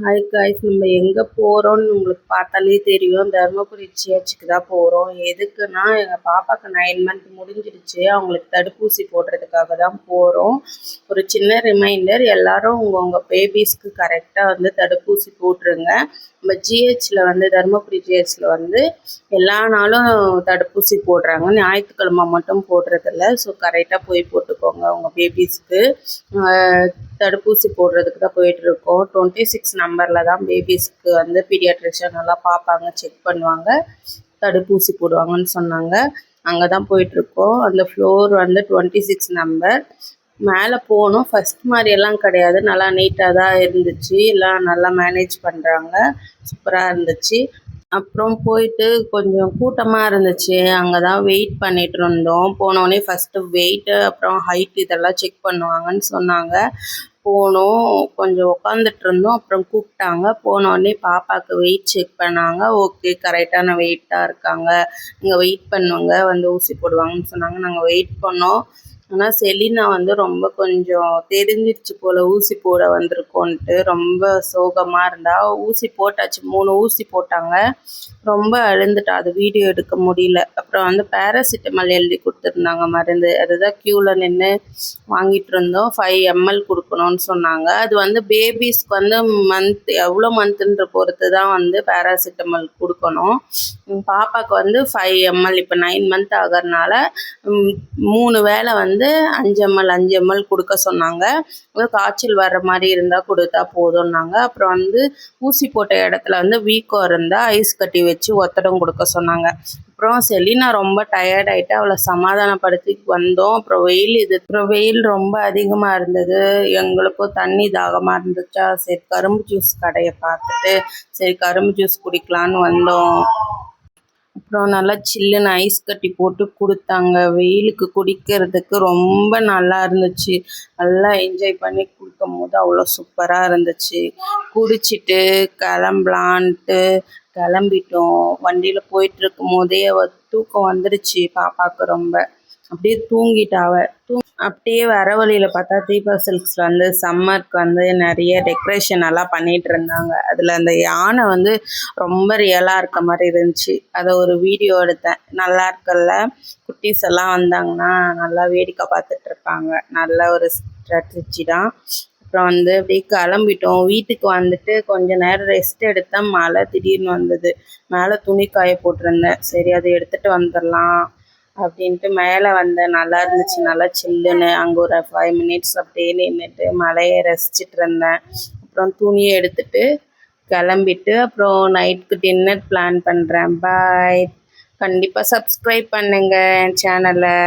Hi guys, நம்ம எங்கே போகிறோம்னு உங்களுக்கு பார்த்தாலே தெரியும். தருமபுரி சிஹெச்சுக்கு தான் போகிறோம். எதுக்குன்னா எங்கள் பாப்பாவுக்கு 9 மந்த் முடிஞ்சிடுச்சு. அவங்களுக்கு தடுப்பூசி போடுறதுக்காக தான் போகிறோம். ஒரு சின்ன ரிமைண்டர், எல்லோரும் உங்கள் பேபிஸ்க்கு கரெக்டாக தடுப்பூசி போட்டுருங்க. நம்ம ஜிஹெச்சில் தருமபுரி ஜிஹெச்சில் எல்லா நாளும் தடுப்பூசி போடுறாங்க. ஞாயிற்றுக்கிழமை மட்டும் போடுறதில்ல. ஸோ கரெக்டாக போய் போட்டுக்கோங்க உங்கள் பேபிஸ்க்கு. தடுப்பூசி போடுறதுக்கு தான் போயிட்டுருக்கோம். 26 நம்பரில் தான் பேபிஸ்க்கு பீடியாட்ரிஷியன் எல்லாம் பார்ப்பாங்க, செக் பண்ணுவாங்க, தடுப்பூசி போடுவாங்கன்னு சொன்னாங்க. அங்கே தான் போயிட்டுருக்கோம். அந்த ஃப்ளோர் 26 நம்பர். மேலே போகணும். ஃபஸ்ட் மாதிரியெல்லாம் கிடையாது, நல்லா நீட்டாக தான் இருந்துச்சு. எல்லாம் நல்லா மேனேஜ் பண்ணுறாங்க, சூப்பராக இருந்துச்சு. அப்புறம் போயிட்டு கொஞ்சம் கூட்டமாக இருந்துச்சு. அங்கே தான் வெயிட் பண்ணிகிட்டு இருந்தோம். போனோடனே ஃபஸ்ட்டு வெயிட்டு, அப்புறம் ஹைட் இதெல்லாம் செக் பண்ணுவாங்கன்னு சொன்னாங்க. போனோம், கொஞ்சம் உட்காந்துட்டு இருந்தோம். அப்புறம் கூப்பிட்டாங்க. போனோடனே பாப்பாவுக்கு வெயிட் செக் பண்ணாங்க. ஓகே, கரெக்டான வெயிட்டாக இருக்காங்க, நீங்கள் வெயிட் பண்ணுவாங்க, ஊசி போடுவாங்கன்னு சொன்னாங்க. நாங்கள் வெயிட் பண்ணோம். ஆனால் செலினா ரொம்ப கொஞ்சம் தெரிஞ்சிருச்சு போல் ஊசி போட வந்திருக்கோன்ட்டு. ரொம்ப சோகமாக இருந்தா. ஊசி போட்டாச்சு, 3 ஊசி போட்டாங்க. ரொம்ப அழுந்துட்டா, அது வீடியோ எடுக்க முடியல. அப்புறம் பேராசிட்டமால் எழுதி கொடுத்துருந்தாங்க மருந்து. அதுதான் க்யூவில் நின்று வாங்கிட்டு இருந்தோம். 5 ml கொடுக்கணும்னு சொன்னாங்க. அது பேபிஸ்க்கு மந்த் எவ்வளோ மந்த்துன்ற பொறுத்து தான் பேராசிட்டமால் கொடுக்கணும். பாப்பாவுக்கு 5 ml, இப்போ 9 மந்த் ஆகிறதுனால 3 வேளை 5 ml 5 ml கொடுக்க சொன்னாங்க. காய்ச்சல் வர்ற மாதிரி இருந்தால் கொடுத்தா போதும்னாங்க. அப்புறம் ஊசி போட்ட இடத்துல வீக்கம் இருந்தால் ஐஸ் கட்டி வச்சு ஒத்தடம் கொடுக்க சொன்னாங்க. அப்புறம் செலினா ரொம்ப டயர்ட் ஆகிட்டு அவளை சமாதானப்படுத்தி வந்தோம். அப்புறம் வெயில் ரொம்ப அதிகமாக இருந்தது. எங்களுக்கும் தண்ணி தாகமாக இருந்துச்சா, சரி கரும்பு ஜூஸ் கடையை பார்த்துட்டு சரி கரும்பு ஜூஸ் குடிக்கலான்னு வந்தோம். அப்புறம் நல்லா சில்லுன்னு ஐஸ் கட்டி போட்டு கொடுத்தாங்க. வெயிலுக்கு குடிக்கிறதுக்கு ரொம்ப நல்லா இருந்துச்சு. நல்லா என்ஜாய் பண்ணி குடிக்கும் போது அவ்வளோ சூப்பராக இருந்துச்சு. குடிச்சிட்டு கிளம்பலான்ட்டு கிளம்பிட்டோம். வண்டியில் போயிட்டுருக்கும் போதே தூக்கம் வந்துடுச்சு பாப்பாவுக்கு. ரொம்ப அப்படியே தூங்கிட்டா அவ. அப்படியே வர வழியில் பார்த்தா தீபா சில்க்ஸில் சம்மருக்கு நிறைய டெக்கரேஷன் எல்லாம் பண்ணிகிட்டு இருந்தாங்க. அதில் அந்த யானை ரொம்ப ரியலாக இருக்க மாதிரி இருந்துச்சு. அதை ஒரு வீடியோ எடுத்தேன். நல்லா இருக்குல்ல, குட்டீஸ் எல்லாம் வந்தாங்கன்னா நல்லா வேடிக்கை பார்த்துட்ருப்பாங்க. நல்ல ஒரு ஸ்ட்ராட்டஜி தான். அப்புறம் அப்படியே கிளம்பிட்டோம். வீட்டுக்கு கொஞ்சம் நேரம் ரெஸ்ட் எடுத்தேன். மழை திடீர்னு வந்தது. மேலே துணி காய போட்டிருந்தேன். சரி அதை எடுத்துகிட்டு வந்துடலாம் அப்படின்ட்டு மேலே வந்தேன். நல்லா இருந்துச்சு, நல்லா சில்லுன்னு. அங்கே ஒரு 5 minutes அப்படியே நின்றுட்டு மழையை ரசிச்சுட்டு இருந்தேன். அப்புறம் துணியை எடுத்துகிட்டு கிளம்பிட்டு அப்புறம் நைட்டுக்கு டின்னர் பிளான் பண்ணுறேன். பாய். கண்டிப்பாக சப்ஸ்கிரைப் பண்ணுங்கள் என் சேனலை.